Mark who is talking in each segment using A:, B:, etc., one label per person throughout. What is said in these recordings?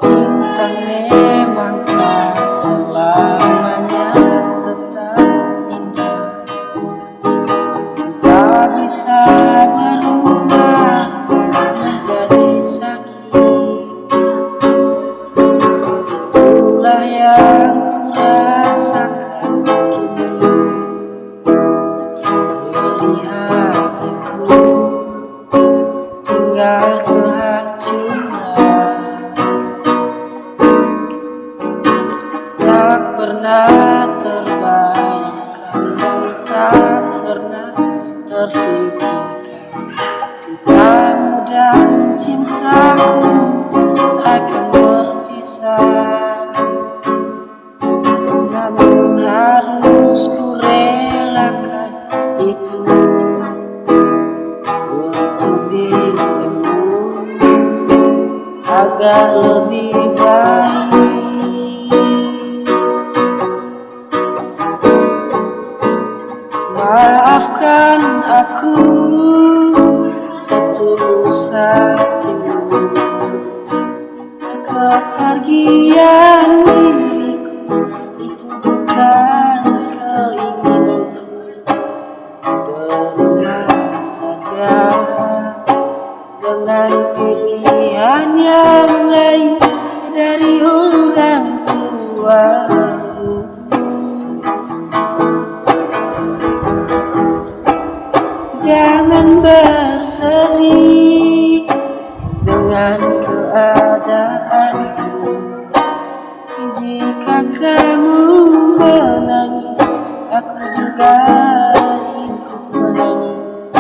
A: Cinta memang tak selamanya tetap indah, tak bisa berubah menjadi sakit. Itulah yang kurasakan kini di hatiku, tinggal kehancuran. Tak pernah terbayangkan dan tak pernah terfikirkan cintamu dan cintaku akan berpisah. Namun harus ku relakan itu untuk dirimu agar lebih baik. Maafkan aku setulus hatimu, kepergian diriku itu bukan keinginanku. Terima saja dengan pilihan yang lain dari orang tuamu. Jangan bersedih dengan keadaanku. Jika kamu menangis, aku juga ikut menangis.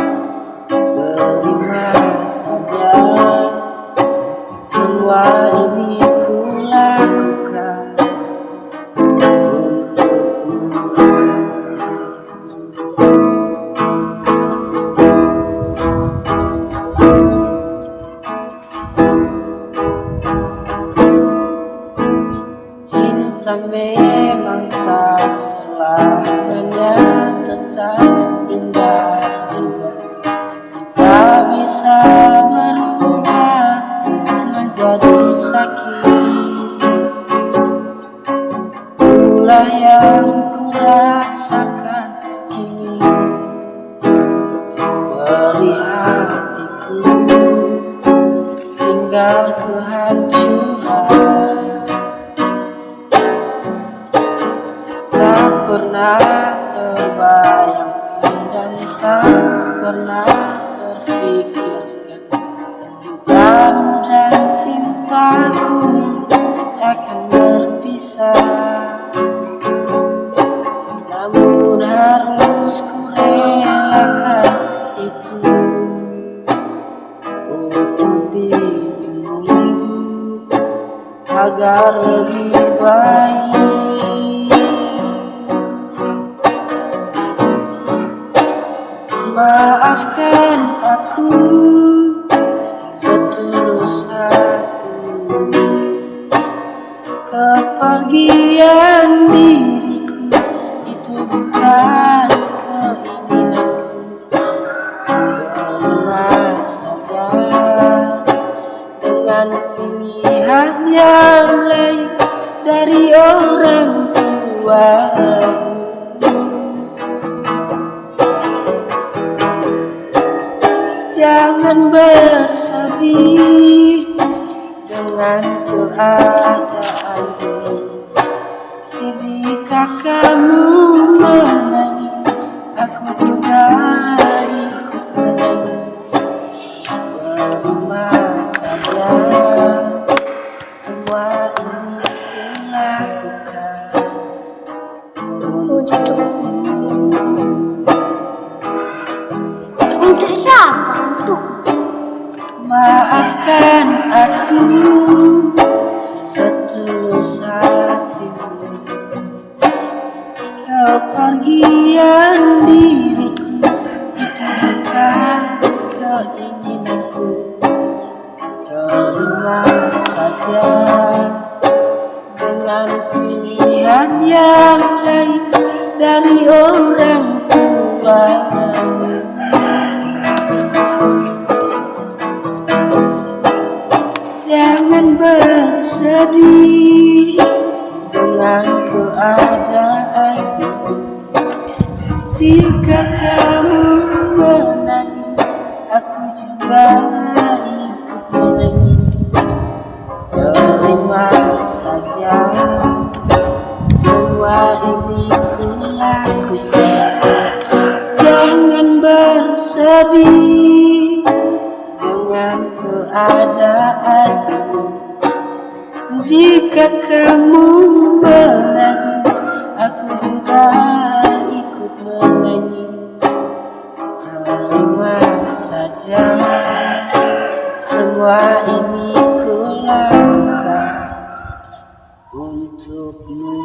A: Terima saja semua ini ku lakukan untukmu. Cinta memang tak selamanya tetap indah juga, tak bisa berubah menjadi sakit. Itulah yang kurasakan kini, beri hatiku tinggal kehancuran. Tak pernah terbayangkan dan tak pernah terfikirkan cintamu dan cintaku akan berpisah. Namun harus ku relakan itu untuk dirimu agar lebih baik. Maafkan aku setulus hatimu, kepergian diriku itu bukan keinginanku. Terima saja dengan pilihan yang lain dari orang tuamu. Jangan bersedih dengan keadaanmu. Jika kamu menangis, aku juga ikut menangis. Terima saja semua ini kulakukan untukmu.
B: Untuk siapa?
A: Maafkan aku setulus hatimu, kepergian diriku itu bukan keinginanku. Terima saja dengan pilihan yang dari orang tuamu. Jangan bersedih dengan keadaanmu. Jika kamu menangis, aku juga ikut menangis. Terima saja, semua ini kulakukan. Jangan bersedih dengan keadaanmu. Jika kamu menangis, aku juga ikut menangis. Terima saja, semua ini kulakukan untukmu.